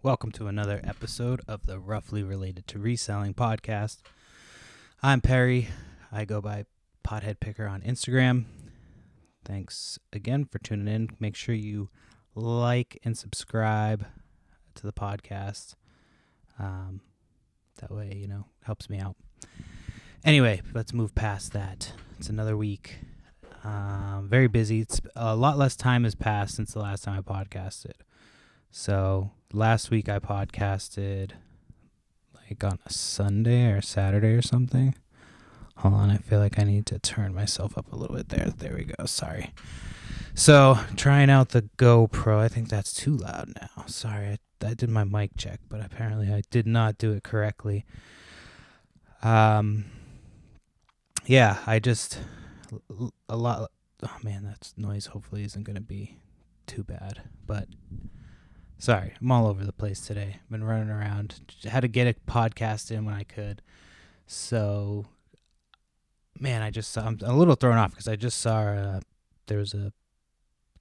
Welcome to another episode of the Roughly Related to Reselling podcast. I'm Perry. I go by Pothead Picker on Instagram. Thanks again for tuning in. Make sure you like and subscribe to the podcast. That way, helps me out. Anyway, let's move past that. It's another week. Very busy. It's a lot less time has passed since the last time I podcasted. So last week I podcasted like on a Sunday or Saturday or something. Hold on, I feel like I need to turn myself up a little bit there. There we go. Sorry. So trying out the GoPro. I think that's too loud now. Sorry, I did my mic check, but apparently I did not do it correctly. Yeah, I just a lot. Oh man, that noise hopefully isn't going to be too bad, but. Sorry, I'm all over the place today. Been running around. Had to get a podcast in when I could. So, man, I'm a little thrown off because I just saw there was a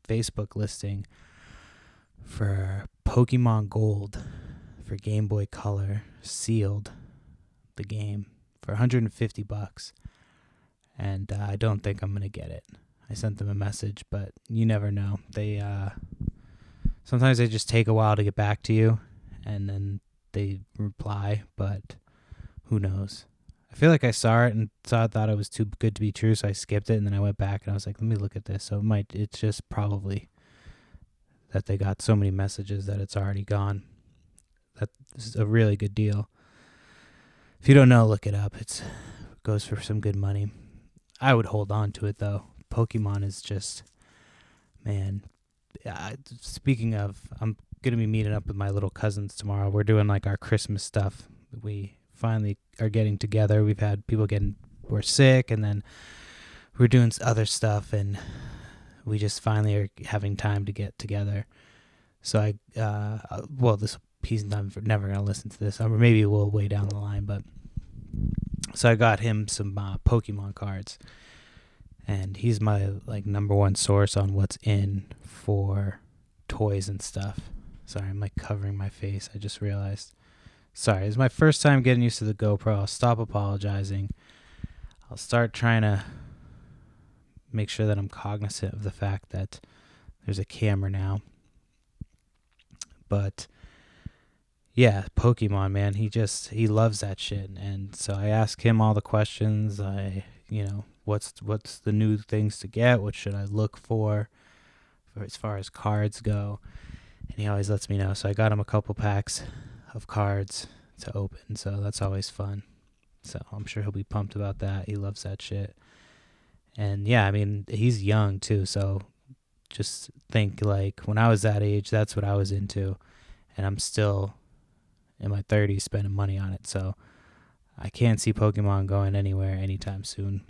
Facebook listing for Pokémon Gold for Game Boy Color, sealed the game for $150. And I don't think I'm going to get it. I sent them a message, but you never know. Sometimes they just take a while to get back to you, and then they reply, but who knows? I feel like I saw it and thought it was too good to be true, so I skipped it, and then I went back, and I was like, let me look at this. So it's just probably that they got so many messages that it's already gone. That is a really good deal. If you don't know, look it up. It goes for some good money. I would hold on to it, though. Pokemon is just, man... speaking of, I'm going to be meeting up with my little cousins tomorrow. We're doing like our Christmas stuff. We finally are getting together. We've had people we're sick, and then we're doing other stuff, and we just finally are having time to get together. So he's never going to listen to this, or maybe we'll way down the line, but so I got him some Pokemon cards. And he's my number one source on what's in for toys and stuff. Sorry, I'm covering my face. I just realized. Sorry, it's my first time getting used to the GoPro. I'll stop apologizing. I'll start trying to make sure that I'm cognizant of the fact that there's a camera now. But yeah, Pokemon, man, he loves that shit. And so I ask him all the questions. What's the new things to get? What should I look for as far as cards go? And he always lets me know. So I got him a couple packs of cards to open. So that's always fun. So I'm sure he'll be pumped about that. He loves that shit. And yeah, I mean, he's young too. So just think when I was that age, that's what I was into. And I'm still in my 30s spending money on it. So I can't see Pokemon going anywhere anytime soon.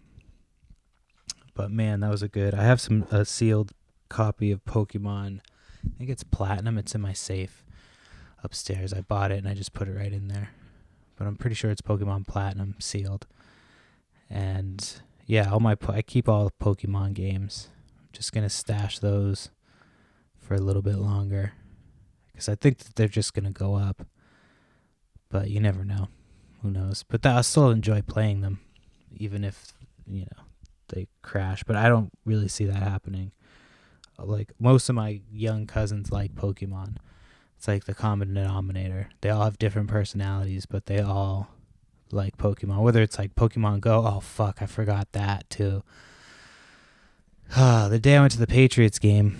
But man, that was I have a sealed copy of Pokemon. I think it's Platinum. It's in my safe upstairs. I bought it and I just put it right in there. But I'm pretty sure it's Pokemon Platinum sealed. And yeah, I keep all the Pokemon games. I'm just going to stash those for a little bit longer. Because I think that they're just going to go up. But you never know. Who knows? But I'll still enjoy playing them. Even if, they crash, but I don't really see that happening. Most of my young cousins like Pokemon. It's like the common denominator. They all have different personalities, but they all like Pokemon. Whether it's like Pokemon Go, oh fuck, I forgot that too. The day I went to the Patriots game,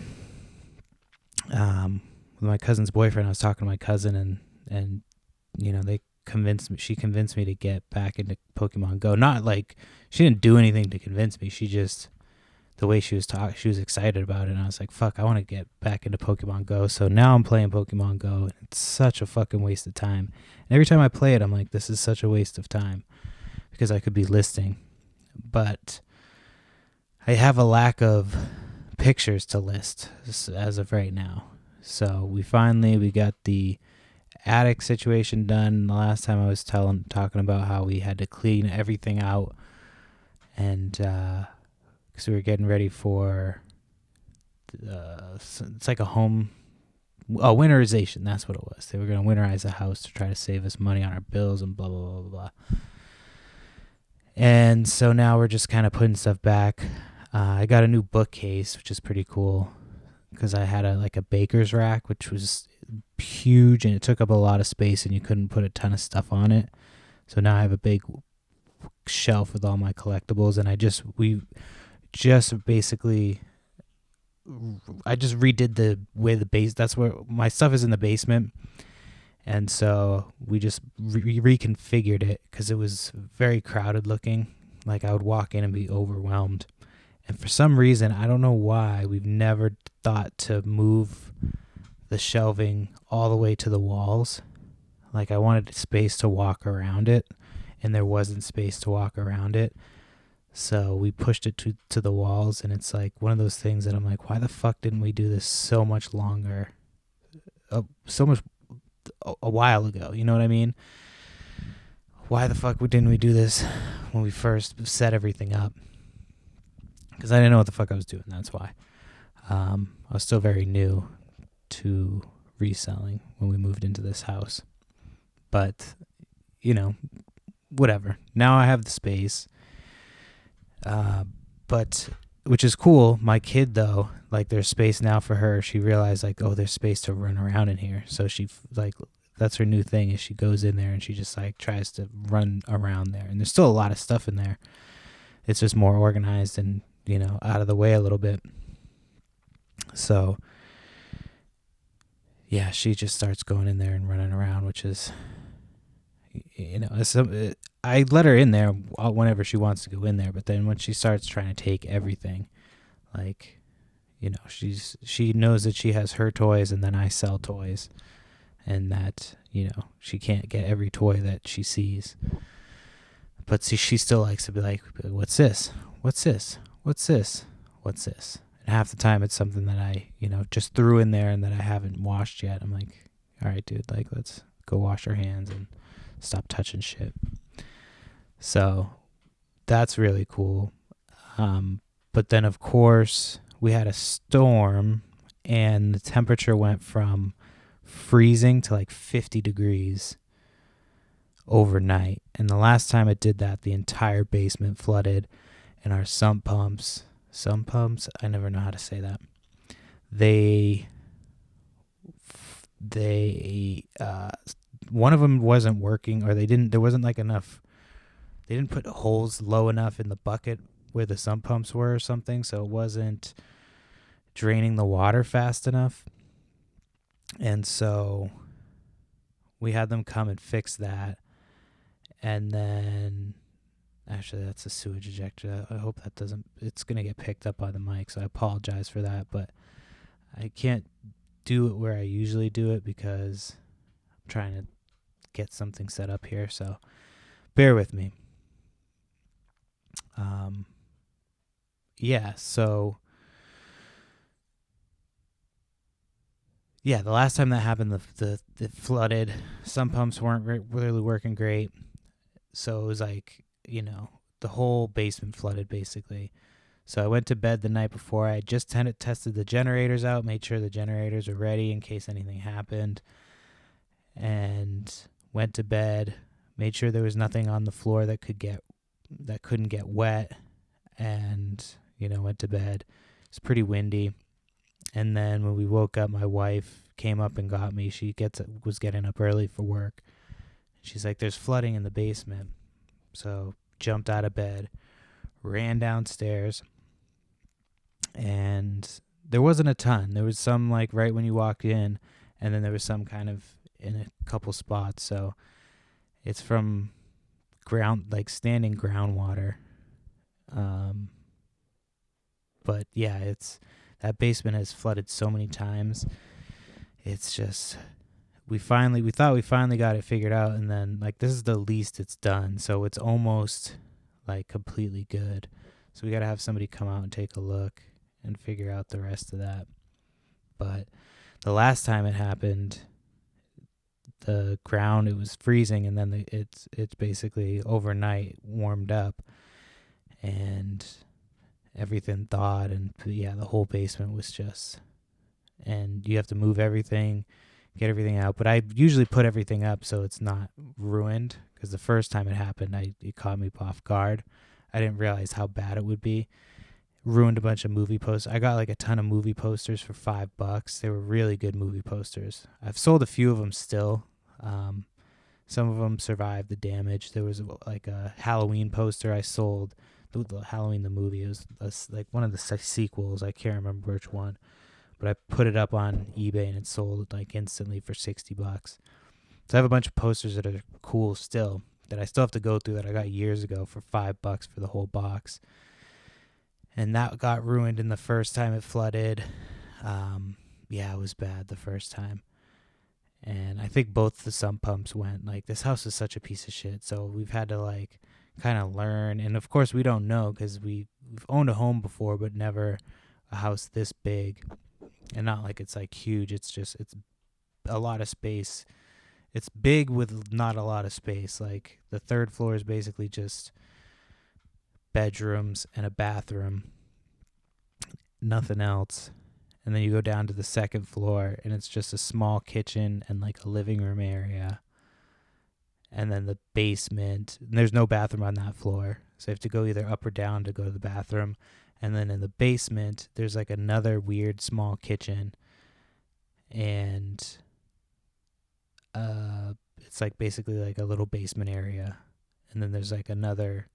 with my cousin's boyfriend, I was talking to my cousin, and she convinced me to get back into Pokemon Go. Not she didn't do anything to convince me. She just, the way she was talking, she was excited about it. And I was like, fuck, I want to get back into Pokemon Go. So now I'm playing Pokemon Go. And it's such a fucking waste of time. And every time I play it, I'm like, this is such a waste of time because I could be listing. But I have a lack of pictures to list as of right now. So we got the attic situation done. The last time I was talking about how we had to clean everything out, and because we were getting ready for it's like a home winterization. That's what it was. They were going to winterize the house to try to save us money on our bills and blah, blah, blah, blah, blah. And so now we're just kind of putting stuff back. I got a new bookcase, which is pretty cool, because I had a baker's rack, which was huge, and it took up a lot of space, and you couldn't put a ton of stuff on it. So now I have a big shelf with all my collectibles, and I just redid the way the base. That's where my stuff is, in the basement, and so we just reconfigured it because it was very crowded looking. Like, I would walk in and be overwhelmed. And for some reason, I don't know why, we've never thought to move the shelving all the way to the walls. Like, I wanted space to walk around it, and there wasn't space to walk around it. So we pushed it to the walls, and it's like one of those things that I'm like, why the fuck didn't we do this so much longer? A while ago, you know what I mean? Why the fuck didn't we do this when we first set everything up? Because I didn't know what the fuck I was doing, that's why. I was still very new to reselling when we moved into this house. But, whatever. Now I have the space. But, which is cool. My kid, though, like, there's space now for her. She realized, like, oh, there's space to run around in here. So she, like, that's her new thing, is she goes in there and she just, like, tries to run around there. And there's still a lot of stuff in there. It's just more organized and, out of the way a little bit. So, yeah, she just starts going in there and running around, which is, I let her in there whenever she wants to go in there. But then when she starts trying to take everything, like, she knows that she has her toys and then I sell toys, and that, she can't get every toy that she sees. But see, she still likes to be like, what's this? What's this? What's this? What's this? And half the time it's something that I, just threw in there and that I haven't washed yet. I'm like, all right, dude, like, let's go wash our hands and stop touching shit. So that's really cool. But then, of course, we had a storm, and the temperature went from freezing to like 50 degrees overnight. And the last time it did that, the entire basement flooded, and our sump pumps, I never know how to say that. They one of them wasn't working, or there wasn't like enough, they didn't put holes low enough in the bucket where the sump pumps were or something, so it wasn't draining the water fast enough. And so we had them come and fix that. And then, actually, that's a sewage ejector. I hope that it's going to get picked up by the mic, so I apologize for that. But I can't do it where I usually do it because I'm trying to get something set up here, so bear with me. The last time that happened, the flooded. Some pumps weren't really working great. So it was like, the whole basement flooded basically. So I went to bed the night before. I just tested the generators out, made sure the generators were ready in case anything happened, and went to bed, made sure there was nothing on the floor that couldn't get wet, and, went to bed. It's pretty windy. And then when we woke up, my wife came up and got me. She was getting up early for work. She's like, there's flooding in the basement. So jumped out of bed, ran downstairs, and there wasn't a ton. There was some, like, right when you walked in, and then there was some kind of in a couple spots. So it's from standing groundwater. But yeah, that basement has flooded so many times. It's just, we thought we finally got it figured out, and then, like, this is the least it's done, so it's almost like completely good. So we got to have somebody come out and take a look and figure out the rest of that. But the last time it happened, the ground, it was freezing, and then it's basically overnight warmed up, and everything thawed, and yeah, the whole basement was just, and you have to move everything, get everything out. But I usually put everything up so it's not ruined, because the first time it happened, it caught me off guard. I didn't realize how bad it would be. Ruined a bunch of movie posters. I got like a ton of movie posters for $5. They were really good movie posters. I've sold a few of them still. Some of them survived the damage. There was like a Halloween poster I sold. The Halloween the movie, it was like one of the sequels. I can't remember which one, but I put it up on eBay and it sold like instantly for $60. So I have a bunch of posters that are cool still, that I still have to go through, that I got years ago for $5 for the whole box. And that got ruined in the first time it flooded. Yeah, it was bad the first time. And I think both the sump pumps went. Like, this house is such a piece of shit. So we've had to like kind of learn. And of course we don't know, because we've owned a home before, but never a house this big. And not like it's like huge. It's a lot of space. It's big with not a lot of space. Like, the third floor is basically just bedrooms and a bathroom, nothing else. And then you go down to the second floor and it's just a small kitchen and like a living room area. And then the basement, and there's no bathroom on that floor, so you have to go either up or down to go to the bathroom. And then in the basement there's like another weird small kitchen, and it's like basically like a little basement area. And then there's like another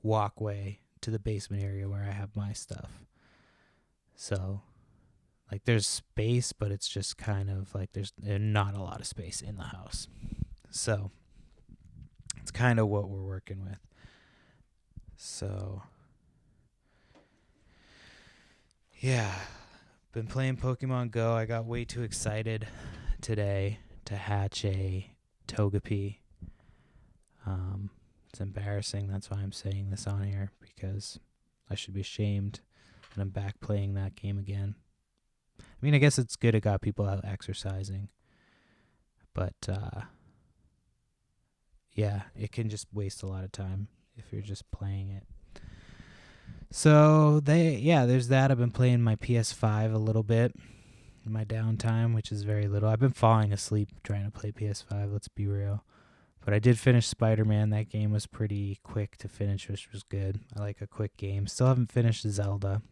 walkway to the basement area where I have my stuff. So like, there's space, but it's just kind of like there's not a lot of space in the house. So it's kind of what we're working with. So yeah, been playing Pokemon Go. I got way too excited today to hatch a Togepi. It's embarrassing. That's why I'm saying this on here, because I should be ashamed that I'm back playing that game again. I mean, I guess it's good it got people out exercising. But, yeah, it can just waste a lot of time if you're just playing it. So, there's that. I've been playing my PS5 a little bit in my downtime, which is very little. I've been falling asleep trying to play PS5, let's be real. But I did finish Spider-Man. That game was pretty quick to finish, which was good. I like a quick game. Still haven't finished Zelda.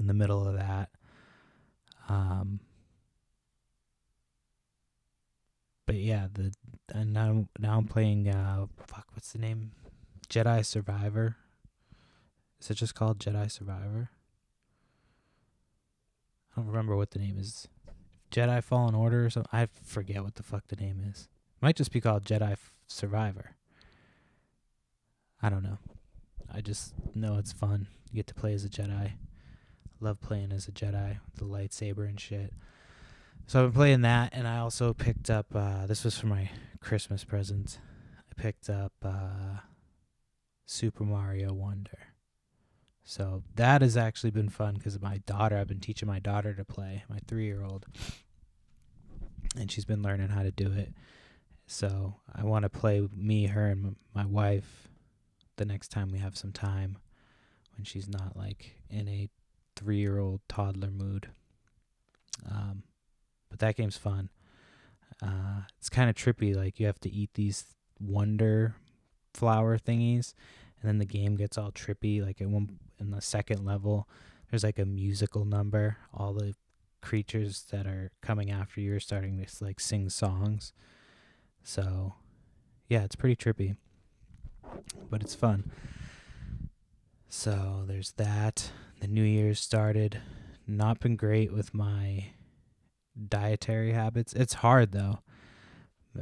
In the middle of that. But yeah, now I'm playing what's the name? Jedi Survivor. Is it just called Jedi Survivor? I don't remember what the name is. Jedi Fallen Order or something. I forget what the fuck the name is. It might just be called Jedi Survivor. I don't know. I just know it's fun. You get to play as a Jedi. Love playing as a Jedi with the lightsaber and shit. So I've been playing that, and I also picked up, this was for my Christmas present, I picked up Super Mario Wonder. So that has actually been fun, because I've been teaching my daughter to play, my 3-year-old, and she's been learning how to do it. So I want to play me, her, and my wife the next time we have some time, when she's not like in a 3-year-old toddler mood. But that game's fun. It's kind of trippy. Like, you have to eat these wonder flower thingies, and then the game gets all trippy. Like, in the second level, there's like a musical number. All the creatures that are coming after you are starting to like sing songs. So yeah, it's pretty trippy, but it's fun. So there's that. The New Year's started. Not been great with my dietary habits. It's hard though.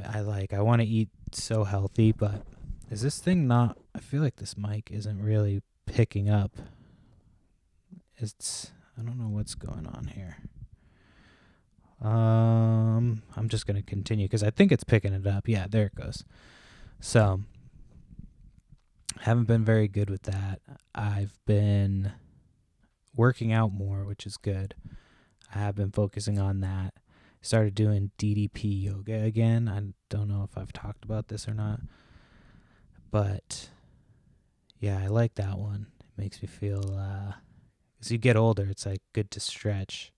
I want to eat so healthy, but is this thing not? I feel like this mic isn't really picking up. I don't know what's going on here. I'm just gonna continue because I think it's picking it up. Yeah, there it goes. So haven't been very good with that. I've been working out more, which is good. I have been focusing on that. Started doing DDP yoga again. I don't know if I've talked about this or not, but yeah, I like that one. It makes me feel, as you get older, it's like good to stretch.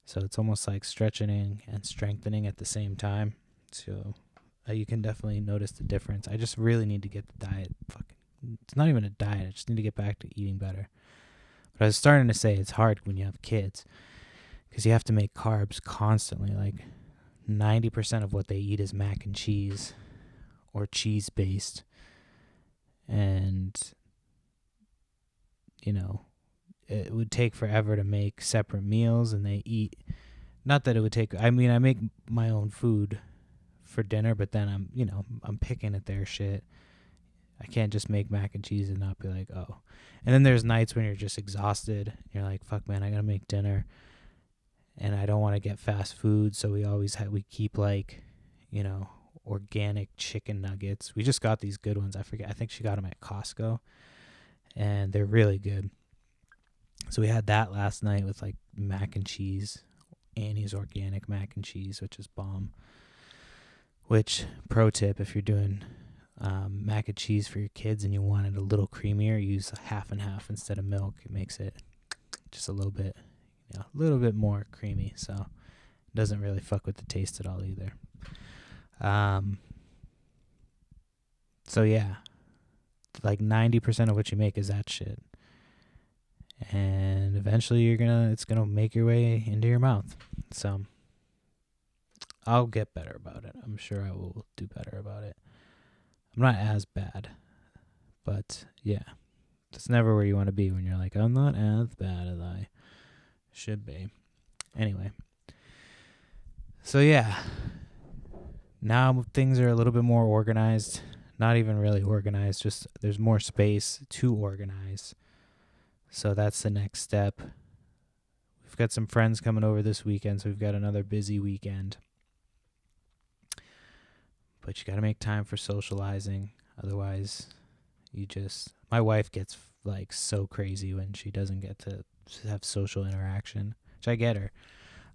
So it's almost like stretching and strengthening at the same time. So you can definitely notice the difference. I just really need to get the diet. It's not even a diet. I just need to get back to eating better. But I was starting to say it's hard when you have kids because you have to make carbs constantly. Like 90% of what they eat is mac and cheese or cheese based. And, it would take forever to make separate meals, and they eat. Not that it would take. I mean, I make my own food for dinner, but then I'm picking at their shit. I can't just make mac and cheese and not be like, oh. And then there's nights when you're just exhausted. You're like, fuck, man, I gotta make dinner, and I don't want to get fast food, so we keep like, organic chicken nuggets. We just got these good ones. I forget. I think she got them at Costco, and they're really good. So we had that last night with like mac and cheese, Annie's organic mac and cheese, which is bomb. Which, pro tip, if you're doing mac and cheese for your kids and you want it a little creamier, use half and half instead of milk. It makes it just a little bit more creamy. So it doesn't really fuck with the taste at all either. So yeah, like 90% of what you make is that shit. And eventually it's gonna make your way into your mouth. So I'll get better about it. I'm sure I will do better about it. I'm not as bad, but yeah, that's never where you want to be when you're like, I'm not as bad as I should be. Anyway, so yeah, now things are a little bit more organized. Not even really organized, just there's more space to organize. So that's the next step. We've got some friends coming over this weekend, so we've got another busy weekend. But you got to make time for socializing. Otherwise, my wife gets like so crazy when she doesn't get to have social interaction, which I get her.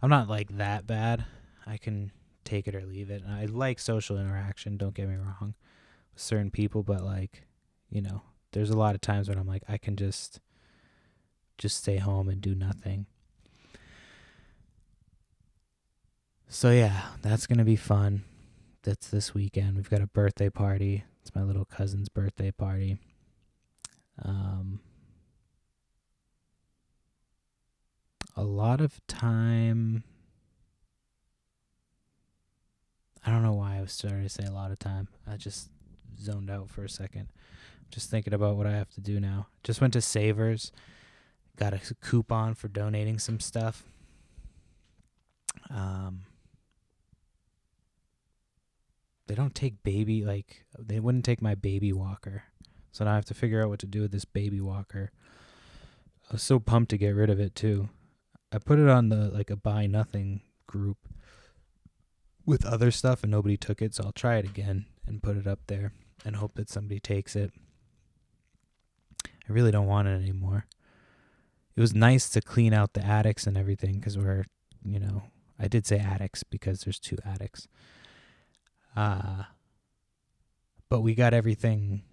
I'm not like that bad. I can take it or leave it. And I like social interaction, don't get me wrong, with certain people, but like, there's a lot of times when I'm like, I can just stay home and do nothing. So yeah, that's going to be fun. That's this weekend. We've got a birthday party. It's my little cousin's birthday party. A lot of time. I don't know why I was starting to say a lot of time. I just zoned out for a second. Just thinking about what I have to do now. Just went to Savers. Got a coupon for donating some stuff. They don't take they wouldn't take my baby walker. So now I have to figure out what to do with this baby walker. I was so pumped to get rid of it too. I put it on a buy nothing group with other stuff and nobody took it, so I'll try it again and put it up there and hope that somebody takes it. I really don't want it anymore. It was nice to clean out the attics and everything because we're, I did say attics because there's 2 attics. But we got everything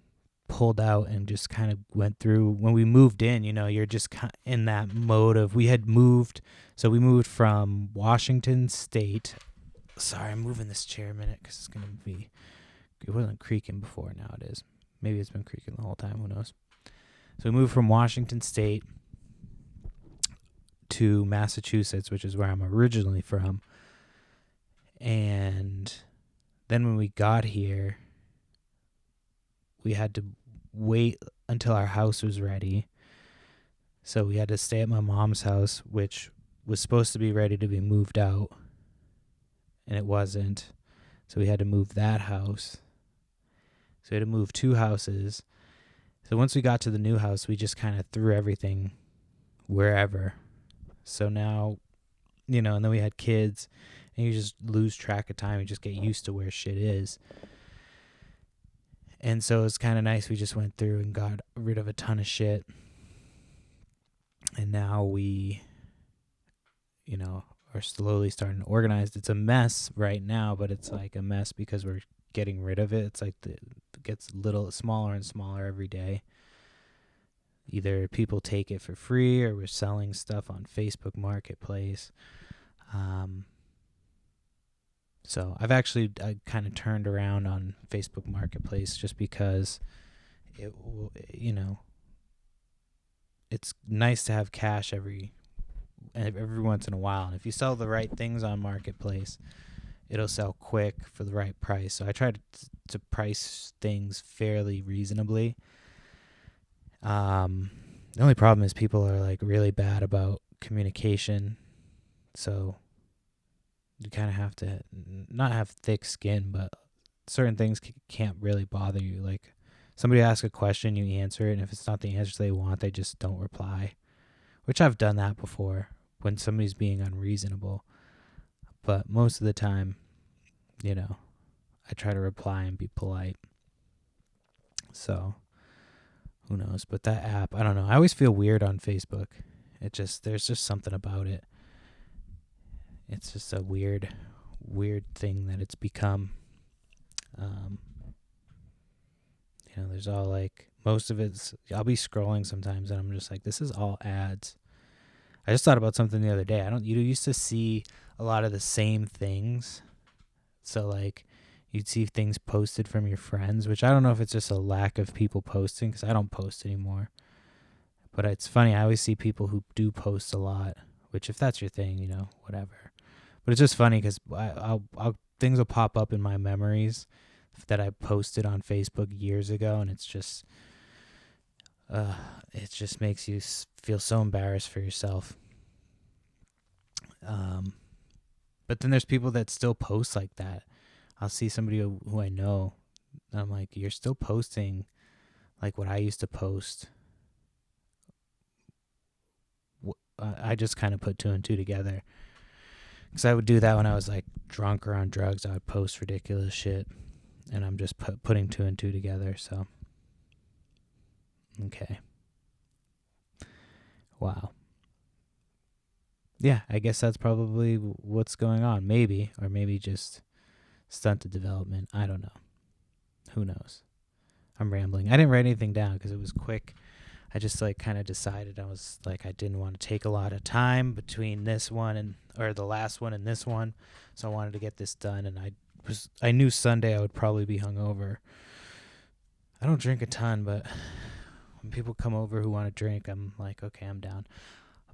pulled out and just kind of went through. When we moved in, you're just kind of in that mode of, we had moved. So we moved from Washington State. Sorry, I'm moving this chair a minute because it's going to be, it wasn't creaking before, now it is. Maybe it's been creaking the whole time, who knows. So we moved from Washington State to Massachusetts, which is where I'm originally from. And then when we got here, we had to wait until our house was ready. So we had to stay at my mom's house, which was supposed to be ready to be moved out. And it wasn't. So we had to move that house. So we had to move 2 houses. So once we got to the new house, we just kind of threw everything wherever. So now, and then we had kids, and you just lose track of time. You just get used to where shit is. And so it's kind of nice. We just went through and got rid of a ton of shit. And now we, are slowly starting to organize. It's a mess right now, but it's like a mess because we're getting rid of it. It's like it gets smaller and smaller every day. Either people take it for free or we're selling stuff on Facebook Marketplace. Um, so I kind of turned around on Facebook Marketplace just because it, it's nice to have cash every once in a while. And if you sell the right things on Marketplace, it'll sell quick for the right price. So I try to price things fairly reasonably. The only problem is people are like really bad about communication. So you kind of have to not have thick skin, but certain things can't really bother you. Like somebody asks a question, you answer it, and if it's not the answer they want, they just don't reply. Which I've done that before when somebody's being unreasonable. But most of the time, I try to reply and be polite. So who knows? But that app, I don't know. I always feel weird on Facebook. There's just something about it. It's just a weird thing that it's become. There's all like, most of it's, I'll be scrolling sometimes and I'm just like, this is all ads. I just thought about something the other day. You used to see a lot of the same things. So like you'd see things posted from your friends, which I don't know if it's just a lack of people posting because I don't post anymore. But it's funny. I always see people who do post a lot, which if that's your thing, whatever. But it's just funny because I'll things will pop up in my memories that I posted on Facebook years ago, and it's just it just makes you feel so embarrassed for yourself. But then there's people that still post like that. I'll see somebody who I know, and I'm like, you're still posting like what I used to post. I just kind of put two and two together. Because I would do that when I was like drunk or on drugs. I would post ridiculous shit. And I'm just putting two and two together. So, okay. Wow. Yeah, I guess that's probably what's going on. Maybe. Or maybe just stunted development. I don't know. Who knows? I'm rambling. I didn't write anything down because it was quick. I just like kind of decided I was like I didn't want to take a lot of time between this one or the last one and this one, so I wanted to get this done. And I knew Sunday I would probably be hungover. I don't drink a ton, but when people come over who want to drink, I'm like, okay, I'm down.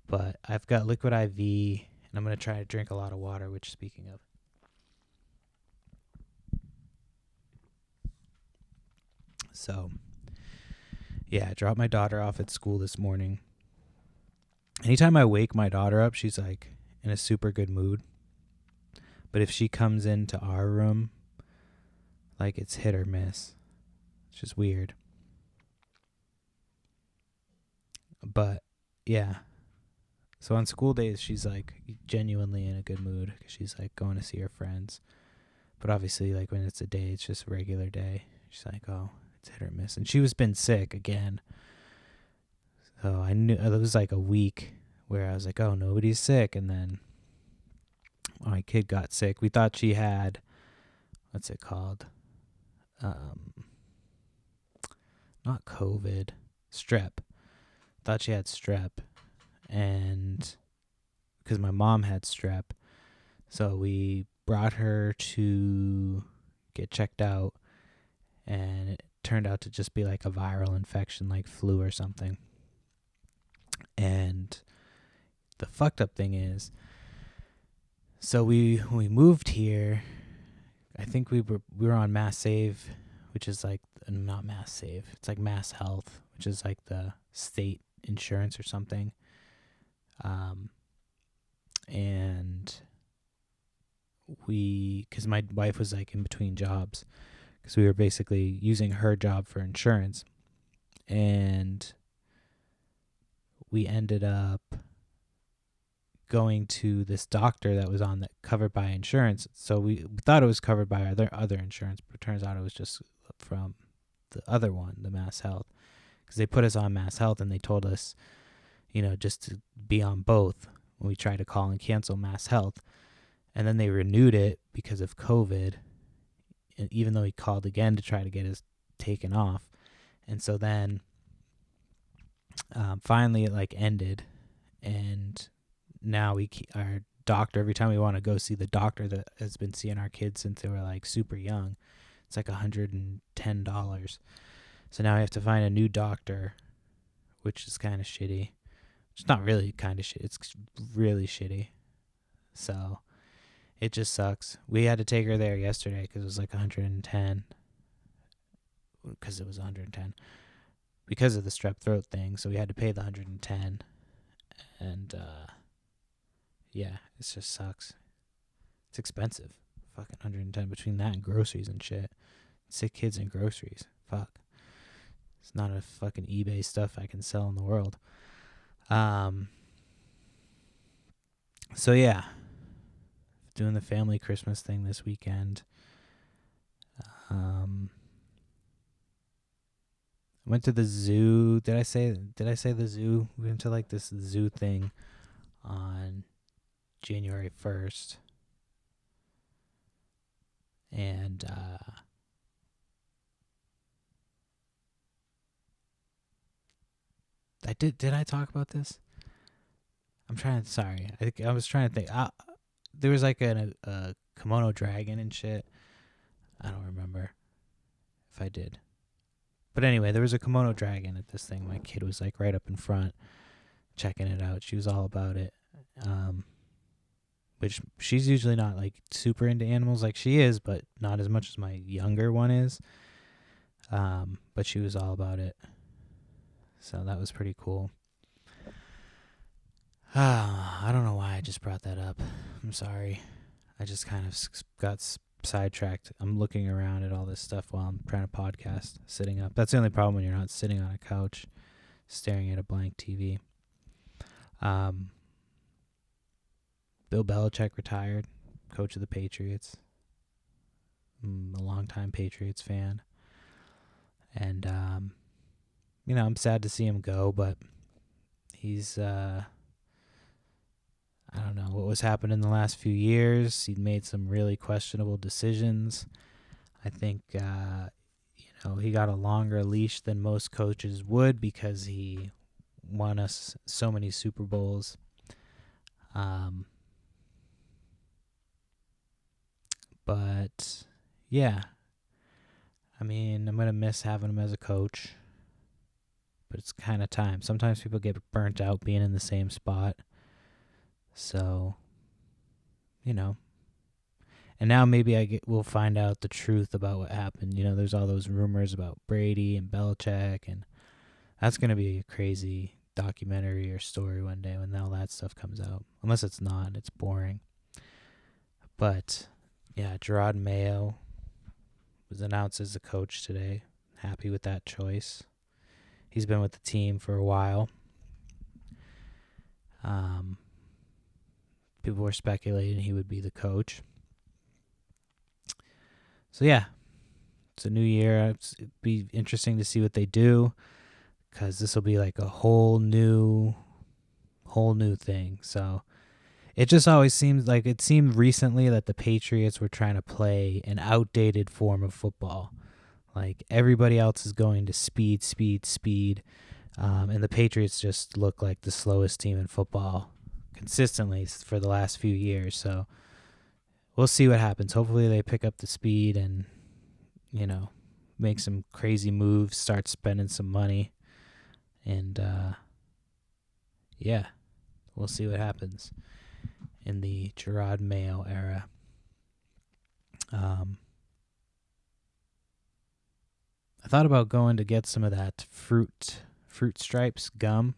But I've got liquid IV, and I'm gonna try to drink a lot of water. Which, speaking of, so yeah, I dropped my daughter off at school this morning. Anytime I wake my daughter up, she's like in a super good mood. But if she comes into our room, like it's hit or miss. It's just weird. But yeah. So on school days, she's like genuinely in a good mood because she's like going to see her friends. But obviously, like when it's a day, it's just a regular day. She's like, oh, it's hit or miss. And she was been sick again. So I knew it was like a week where I was like, oh, nobody's sick. And then my kid got sick. We thought she had, what's it called? Not COVID, strep. Thought she had strep. And because my mom had strep. So we brought her to get checked out. And it turned out to just be like a viral infection, like flu or something. And the fucked up thing is, so we moved here. I think we were on Mass Save, which is like not Mass Save. It's like Mass Health, which is like the state insurance or something. And because my wife was like in between jobs, because we were basically using her job for insurance, and we ended up going to this doctor that was on that covered by insurance. So we thought it was covered by other insurance, but it turns out it was just from the other one, the Mass Health, because they put us on Mass Health and they told us, just to be on both when we tried to call and cancel Mass Health. And then they renewed it because of COVID, and even though he called again to try to get us taken off. And so then finally it like ended, and now our doctor, every time we want to go see the doctor that has been seeing our kids since they were like super young, it's like $110. So now we have to find a new doctor, which is kind of shitty. It's not really kind of shit. It's really shitty. So it just sucks. We had to take her there yesterday because it was like 110. Because it was 110 because of the strep throat thing. So we had to pay the 110, and yeah, it just sucks. It's expensive. Fucking 110 between that and groceries and shit. Sick kids and groceries. Fuck. It's not a fucking eBay stuff I can sell in the world. So yeah, doing the family Christmas thing this weekend. Went to the zoo. Did I say the zoo? We went to like this zoo thing on January 1st. And did I talk about this? Sorry. I was trying to think. There was like a kimono dragon and shit. I don't remember if I did. But anyway, there was a kimono dragon at this thing. My kid was like right up in front checking it out. She was all about it. Which she's usually not like super into animals like she is, but not as much as my younger one is. But she was all about it. So that was pretty cool. I don't know why I just brought that up. I'm sorry. I just kind of got sidetracked. I'm looking around at all this stuff while I'm trying to podcast, sitting up. That's the only problem when you're not sitting on a couch, staring at a blank TV. Bill Belichick retired, coach of the Patriots. I'm a longtime Patriots fan. And, I'm sad to see him go, but he's, I don't know what was happening in the last few years. He'd made some really questionable decisions. I think, he got a longer leash than most coaches would because he won us so many Super Bowls. But, yeah. I mean, I'm going to miss having him as a coach. But it's kind of time. Sometimes people get burnt out being in the same spot. So, And now maybe we'll find out the truth about what happened. There's all those rumors about Brady and Belichick. And that's going to be a crazy documentary or story one day when all that stuff comes out. Unless it's not. It's boring. But, yeah, Gerard Mayo was announced as the coach today. Happy with that choice. He's been with the team for a while. People were speculating he would be the coach. So, yeah, it's a new year. It'd be interesting to see what they do because this will be like a whole new thing. So it just always seems like it seemed recently that the Patriots were trying to play an outdated form of football. Like everybody else is going to speed. And the Patriots just look like the slowest team in football consistently for the last few years. So we'll see what happens. Hopefully they pick up the speed and, make some crazy moves, start spending some money. And, yeah, we'll see what happens in the Gerard Mayo era. I thought about going to get some of that fruit stripes gum.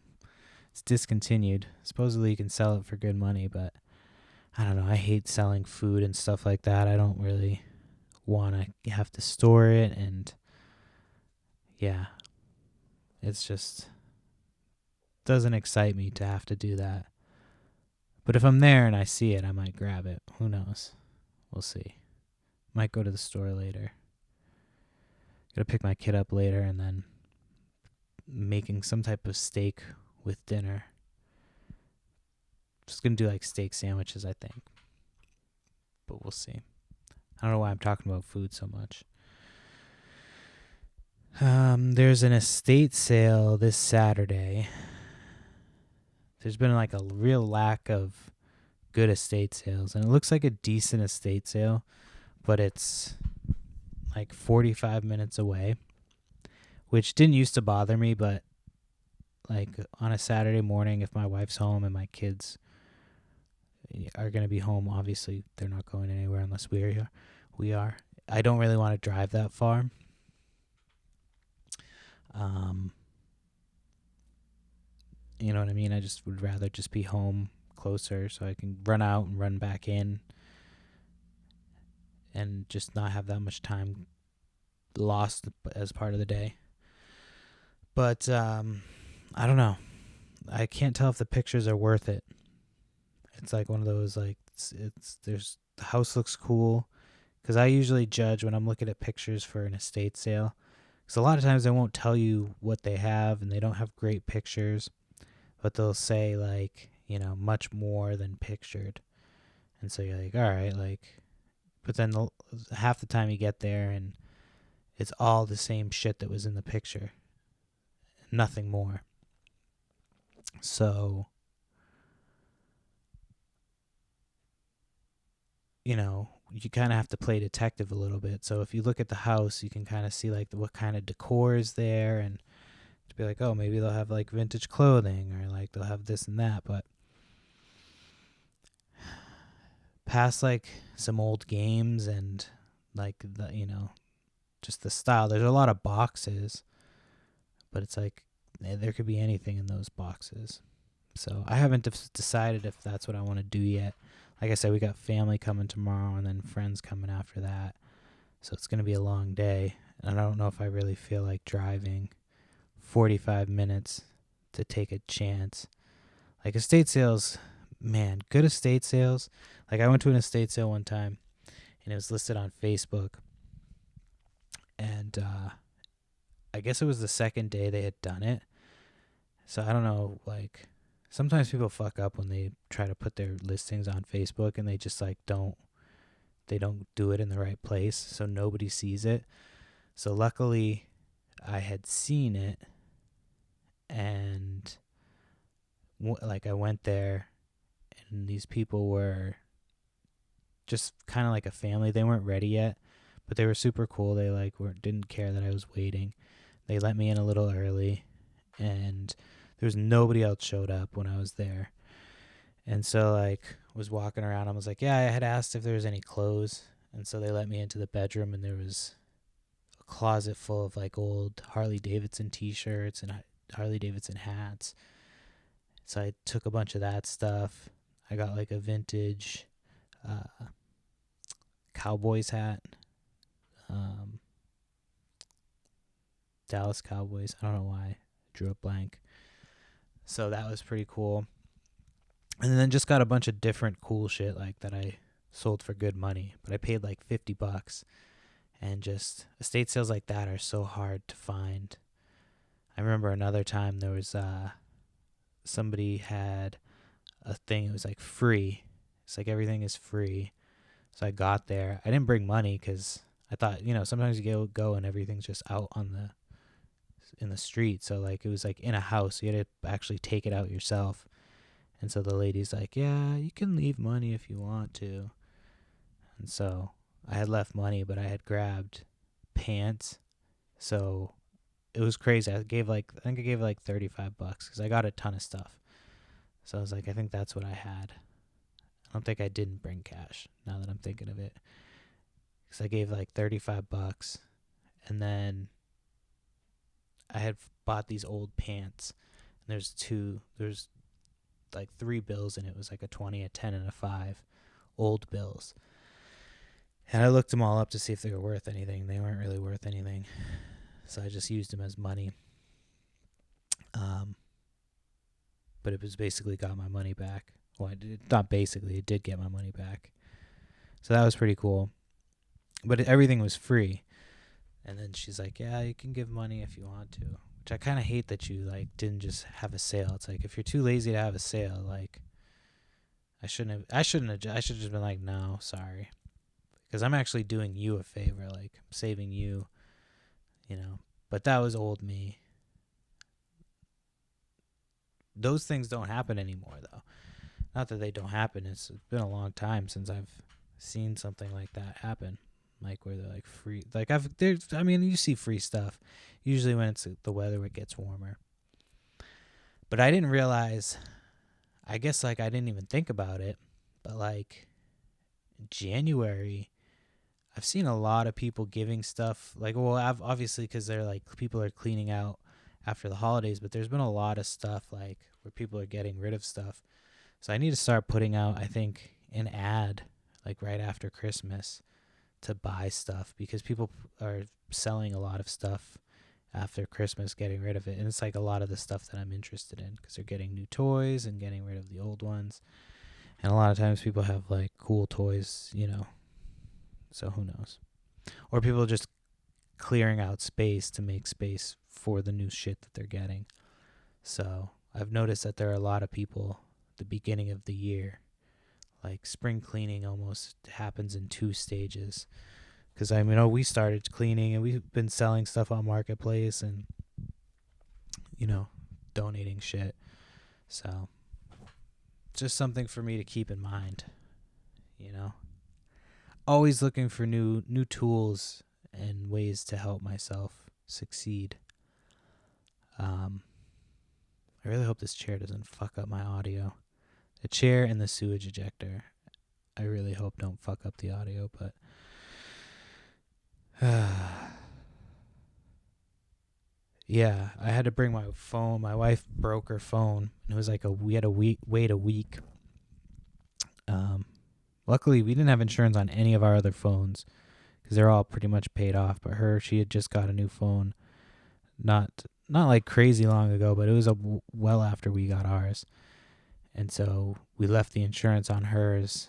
It's discontinued. Supposedly you can sell it for good money, but I don't know. I hate selling food and stuff like that. I don't really want to have to store it, and yeah, it's just doesn't excite me to have to do that. But if I'm there and I see it, I might grab it. Who knows? We'll see. Might go to the store later. Gotta pick my kid up later and then making some type of steak with dinner. Just gonna do like steak sandwiches, I think. But we'll see. I don't know why I'm talking about food so much. There's an estate sale this Saturday. There's been like a real lack of good estate sales, and it looks like a decent estate sale, but it's like 45 minutes away, which didn't used to bother me, but like on a Saturday morning, if my wife's home and my kids are going to be home, obviously they're not going anywhere unless we are. I don't really want to drive that far. You know what I mean? I just would rather just be home closer so I can run out and run back in and just not have that much time lost as part of the day. But I don't know. I can't tell if the pictures are worth it. It's like one of those like it's there's the house looks cool, because I usually judge when I'm looking at pictures for an estate sale. Because a lot of times they won't tell you what they have, and they don't have great pictures, but they'll say like, you know, much more than pictured. And so you're like, all right, like, but then half the time you get there and it's all the same shit that was in the picture, nothing more. So, you know, you kind of have to play detective a little bit. So if you look at the house, you can kind of see like what kind of decor is there, and to be like, oh, maybe they'll have like vintage clothing, or like they'll have this and that. But past like some old games and like the, you know, just the style, there's a lot of boxes, but it's like there could be anything in those boxes. So I haven't decided if that's what I want to do yet. Like I said, we got family coming tomorrow and then friends coming after that. So it's going to be a long day. And I don't know if I really feel like driving 45 minutes to take a chance. Like estate sales, man, good estate sales. Like I went to an estate sale one time and it was listed on Facebook. And I guess it was the second day they had done it. So I don't know, like sometimes people fuck up when they try to put their listings on Facebook and they just like don't do it in the right place, so nobody sees it. So luckily I had seen it, and like I went there and these people were just kind of like a family. They weren't ready yet, but they were super cool. They like didn't care that I was waiting. They let me in a little early, and there was nobody else showed up when I was there. And so like was walking around. I was like, yeah, I had asked if there was any clothes, and so they let me into the bedroom, and there was a closet full of like old Harley Davidson t-shirts and Harley Davidson hats. So I took a bunch of that stuff. I got like a vintage Cowboys hat, Dallas Cowboys. I don't know why I drew a blank. So that was pretty cool. And then just got a bunch of different cool shit like that I sold for good money, but I paid like $50. And just estate sales like that are so hard to find. I remember another time there was somebody had a thing. It was like free. It's like everything is free. So I got there. I didn't bring money because I thought, you know, sometimes you go and everything's just out in the street. So like it was like in a house. You had to actually take it out yourself. And so the lady's like, yeah, you can leave money if you want to. And so I had left money, but I had grabbed pants. So it was crazy. I think I gave like $35 because I got a ton of stuff. So I was like, I think that's what I had. I don't think I didn't bring cash now that I'm thinking of it, because I gave like $35, and then I had bought these old pants. And there's like 3 bills in it. It was like a 20, a 10, and a 5, old bills. And I looked them all up to see if they were worth anything. They weren't really worth anything, so I just used them as money. But it was basically got my money back. Well, not basically, it did get my money back. So that was pretty cool. But everything was free. And then she's like, yeah, you can give money if you want to. Which I kind of hate that you like didn't just have a sale. It's like if you're too lazy to have a sale, like I should have just been like, no, sorry. Because I'm actually doing you a favor, like I'm saving you, you know. But that was old me. Those things don't happen anymore though. Not that they don't happen. It's been a long time since I've seen something like that happen. Like where they're like free. Like I mean, you see free stuff usually when it's the weather it gets warmer. But I didn't realize. I guess like I didn't even think about it. But like January, I've seen a lot of people giving stuff. Like, well, I've obviously because they're like people are cleaning out after the holidays. But there's been a lot of stuff like where people are getting rid of stuff. So I need to start putting out, I think, an ad like right after Christmas to buy stuff because people are selling a lot of stuff after Christmas, getting rid of it. And it's like a lot of the stuff that I'm interested in because they're getting new toys and getting rid of the old ones. And a lot of times people have like cool toys, so who knows? Or people just clearing out space to make space for the new shit that they're getting. So I've noticed that there are a lot of people at the beginning of the year, like spring cleaning almost happens in 2 stages. Because I mean, we started cleaning and we've been selling stuff on Marketplace and, donating shit. So just something for me to keep in mind, Always looking for new tools and ways to help myself succeed. I really hope this chair doesn't fuck up my audio. The chair and the sewage ejector, I really hope don't fuck up the audio, but yeah, I had to bring my phone. My wife broke her phone. It was like we had to wait a week. Luckily, we didn't have insurance on any of our other phones because they're all pretty much paid off. But she had just got a new phone, not like crazy long ago, but it was well after we got ours. And so we left the insurance on hers.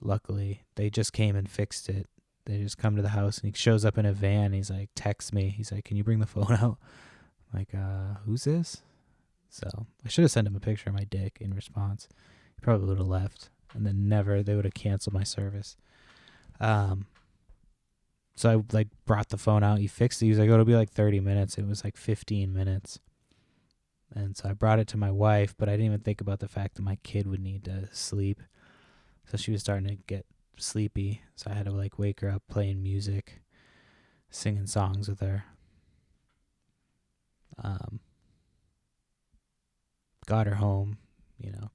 Luckily, they just came and fixed it. They just come to the house and he shows up in a van. He's like, texts me. He's like, can you bring the phone out? I'm like, who's this? So I should have sent him a picture of my dick in response. He probably would have left. And then they would have canceled my service. So I like brought the phone out. He fixed it. He was like, it'll be like 30 minutes. It was like 15 minutes. And so I brought it to my wife, but I didn't even think about the fact that my kid would need to sleep. So she was starting to get sleepy. So I had to like wake her up playing music, singing songs with her. Got her home.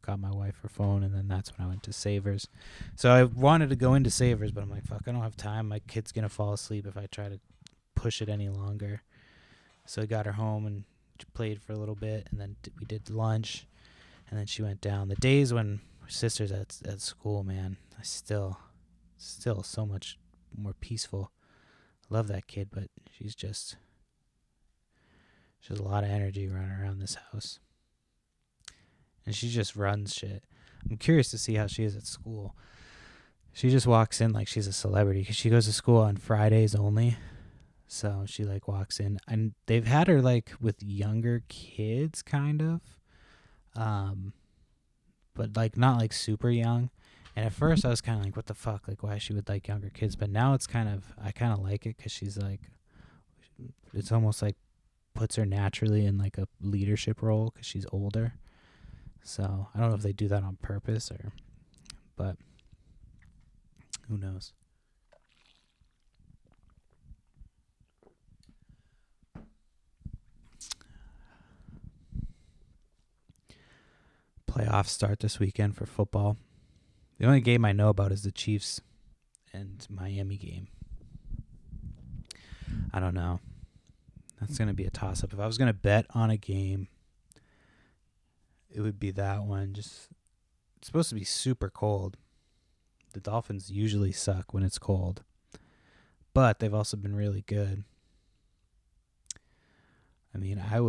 Got my wife her phone, and then that's when I went to Savers. So I wanted to go into Savers, but I'm like, fuck, I don't have time. My kid's going to fall asleep if I try to push it any longer. So I got her home and played for a little bit, and then we did lunch, and then she went down. The days when my sister's at school, man, I still so much more peaceful. I love that kid, but she has a lot of energy running around this house. And she just runs shit. I'm curious to see how she is at school. She just walks in like she's a celebrity because she goes to school on Fridays only. So she like walks in, and they've had her like with younger kids kind of. But like not like super young. And at first I was kind of like, what the fuck? Like why she would like younger kids? But now I kind of like it because she's like, it's almost like puts her naturally in like a leadership role because she's older. So I don't know if they do that on purpose but who knows? Playoffs start this weekend for football. The only game I know about is the Chiefs and Miami game. I don't know. That's going to be a toss-up. If I was going to bet on a game, it would be that one. It's supposed to be super cold. The Dolphins usually suck when it's cold, but they've also been really good. I mean, I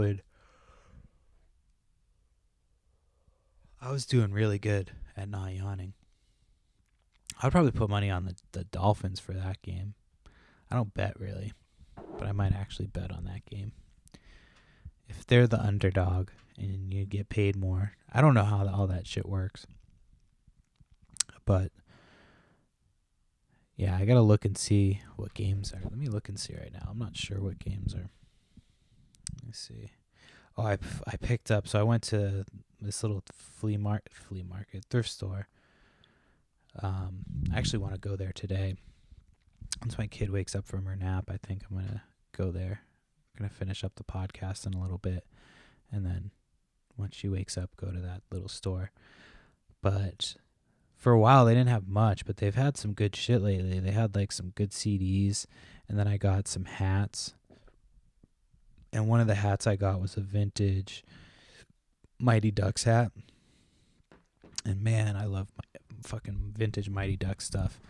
was doing really good at not yawning. I'd probably put money on the Dolphins for that game. I don't bet really, but I might actually bet on that game. If they're the underdog and you get paid more. I don't know how all that shit works. But yeah, I got to look and see what games are. Let me look and see right now. I'm not sure what games are. Let me see. Oh, I picked up. So I went to this little flea market, thrift store. I actually want to go there today. Once my kid wakes up from her nap, I think I'm gonna go there. I'm gonna finish up the podcast in a little bit, and then once she wakes up, go to that little store. But for a while, they didn't have much, but they've had some good shit lately. They had like some good CDs, and then I got some hats. And one of the hats I got was a vintage Mighty Ducks hat. And man, I love my fucking vintage Mighty Ducks stuff.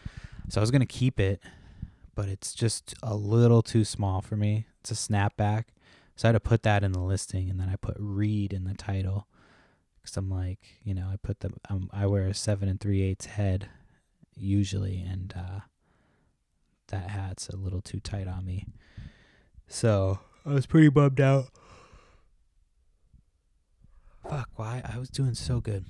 So I was going to keep it, but it's just a little too small for me. It's a snapback. So I had to put that in the listing, and then I put Reed in the title. Because I'm like, I wear a 7 3/8 head usually, and that hat's a little too tight on me. So I was pretty bummed out. Fuck, why? I was doing so good.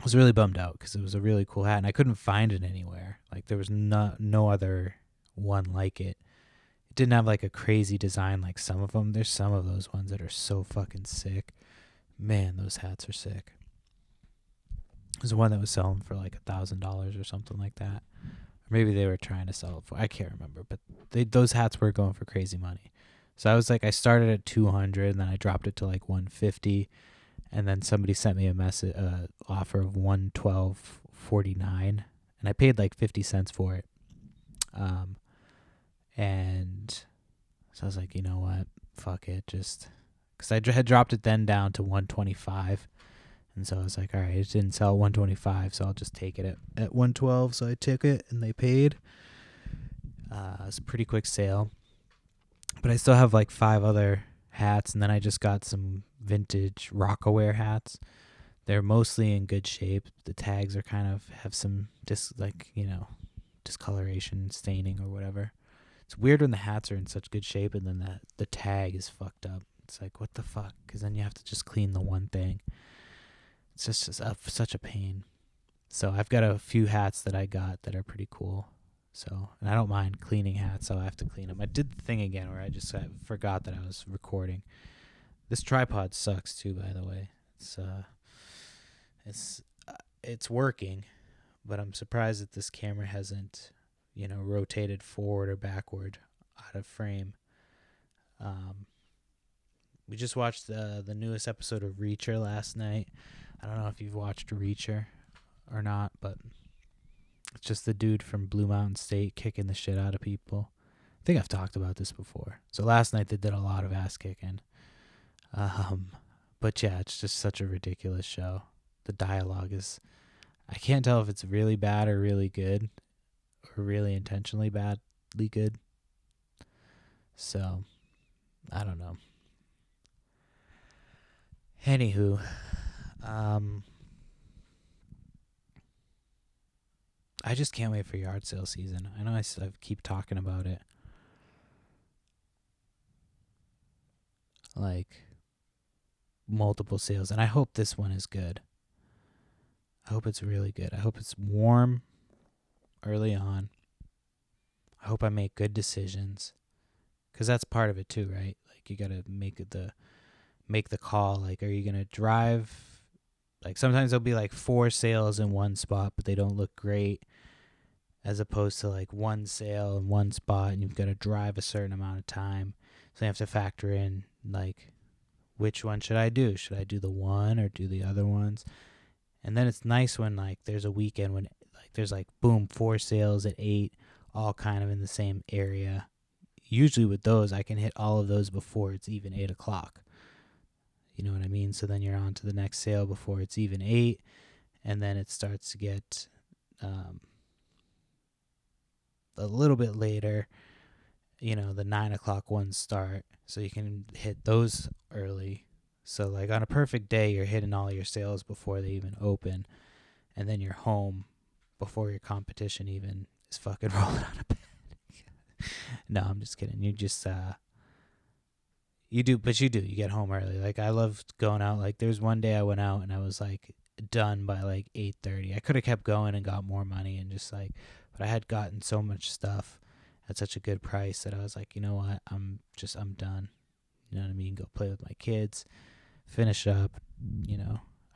I was really bummed out because it was a really cool hat, and I couldn't find it anywhere. Like, there was no other one like it. It didn't have like a crazy design like some of them. There's some of those ones that are so fucking sick. Man, those hats are sick. There's one that was selling for like $1,000 or something like that. Or maybe they were trying to sell it for, I can't remember, but those hats were going for crazy money. So I was like, I started at 200, and then I dropped it to like 150, and then somebody sent me a message, offer of 112.49, and I paid like 50 cents for it. And so I was like, you know what, fuck it, just because I had dropped it then down to 125, and so I was like, all right, it didn't sell at 125, so I'll just take it at 112. So I took it, and they paid. It was a pretty quick sale. But I still have like 5 other hats, and then I just got some vintage Rockaware hats. They're mostly in good shape. The tags are kind of have some discoloration, staining or whatever. It's weird when the hats are in such good shape and then the tag is fucked up. It's like, what the fuck? Because then you have to just clean the one thing. It's just such a pain. So I've got a few hats that I got that are pretty cool. So, and I don't mind cleaning hats, so I have to clean them. I did the thing again where I forgot that I was recording. This tripod sucks too, by the way. It's working, but I'm surprised that this camera hasn't, rotated forward or backward out of frame. We just watched the newest episode of Reacher last night. I don't know if you've watched Reacher or not, but it's just the dude from Blue Mountain State kicking the shit out of people. I think I've talked about this before. So last night they did a lot of ass kicking. But yeah, it's just such a ridiculous show. The dialogue is, I can't tell if it's really bad or really good, or really intentionally badly good. So, I don't know. Anywho, I just can't wait for yard sale season. I know I keep talking about it. Like, multiple sales, and I hope this one is good. I hope it's really good. I hope it's warm early on. I hope I make good decisions, because that's part of it too, right? Like, you gotta make the call. Like, are you gonna drive? Like, sometimes there'll be like 4 sales in one spot, but they don't look great, as opposed to like one sale in one spot, and you've got to drive a certain amount of time. So you have to factor in, like, which one should I do? Should I do the one or do the other ones? And then it's nice when, like, there's a weekend when, like, there's, like, boom, 4 sales at 8, all kind of in the same area. Usually with those, I can hit all of those before it's even 8 o'clock. You know what I mean? So then you're on to the next sale before it's even 8, and then it starts to get a little bit later. The 9 o'clock ones start, so you can hit those early. So, like, on a perfect day, you're hitting all your sales before they even open, and then you're home before your competition even is fucking rolling out of bed. No, I'm just kidding. You just, you get home early. Like, I love going out. Like, there's one day I went out and I was, like, done by, like, 8:30. I could have kept going and got more money and just, like, but I had gotten so much stuff at such a good price that I was like, you know what? I'm done. You know what I mean? Go play with my kids, finish up,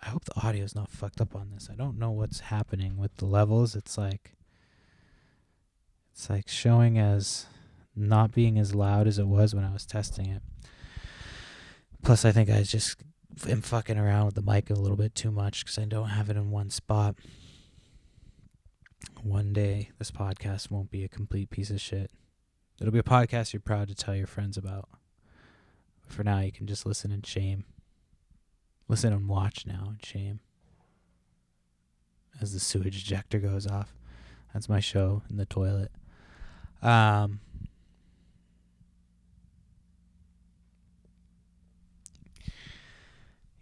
I hope the audio is not fucked up on this. I don't know what's happening with the levels. It's like showing as not being as loud as it was when I was testing it. Plus, I think I just am fucking around with the mic a little bit too much because I don't have it in one spot. One day, this podcast won't be a complete piece of shit. It'll be a podcast you're proud to tell your friends about. But for now, you can just listen in shame. Listen and watch now in shame. As the sewage ejector goes off. That's my show in the toilet.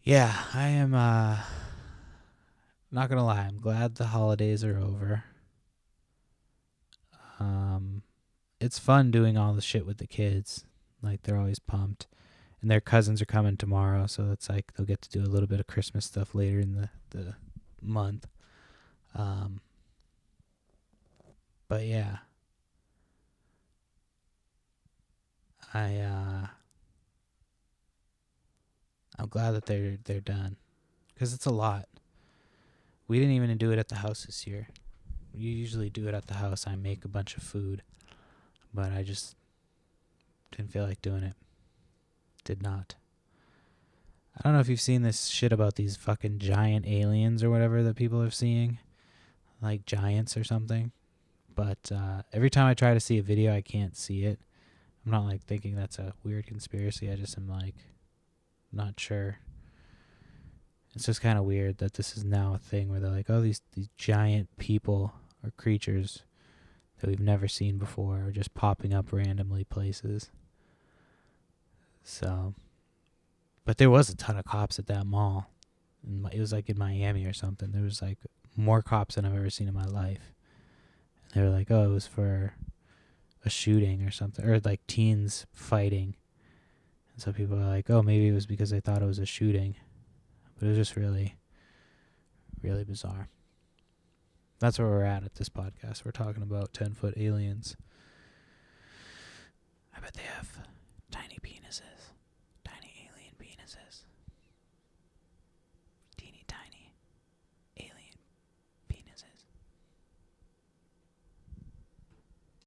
Yeah, I am not gonna lie, I'm glad the holidays are over. It's fun doing all the shit with the kids. Like, they're always pumped. And their cousins are coming tomorrow, so it's like they'll get to do a little bit of Christmas stuff later in the month. But yeah. I'm glad that they're done. Because it's a lot. We didn't even do it at the house this year. You usually do it at the house. I make a bunch of food. But I just didn't feel like doing it. Did not. I don't know if you've seen this shit about these fucking giant aliens or whatever that people are seeing. Like giants or something. But every time I try to see a video, I can't see it. I'm not like thinking that's a weird conspiracy. I just am like not sure. It's just kind of weird that this is now a thing where they're like, oh, these giant people or creatures that we've never seen before are just popping up randomly places. So, but there was a ton of cops at that mall. It was like in Miami or something. There was like more cops than I've ever seen in my life. And they were like, oh, it was for a shooting or something, or like teens fighting. And so people are like, oh, maybe it was because they thought it was a shooting. But it was just really, really bizarre. That's where we're at this podcast. We're talking about 10-foot aliens. I bet they have tiny penises.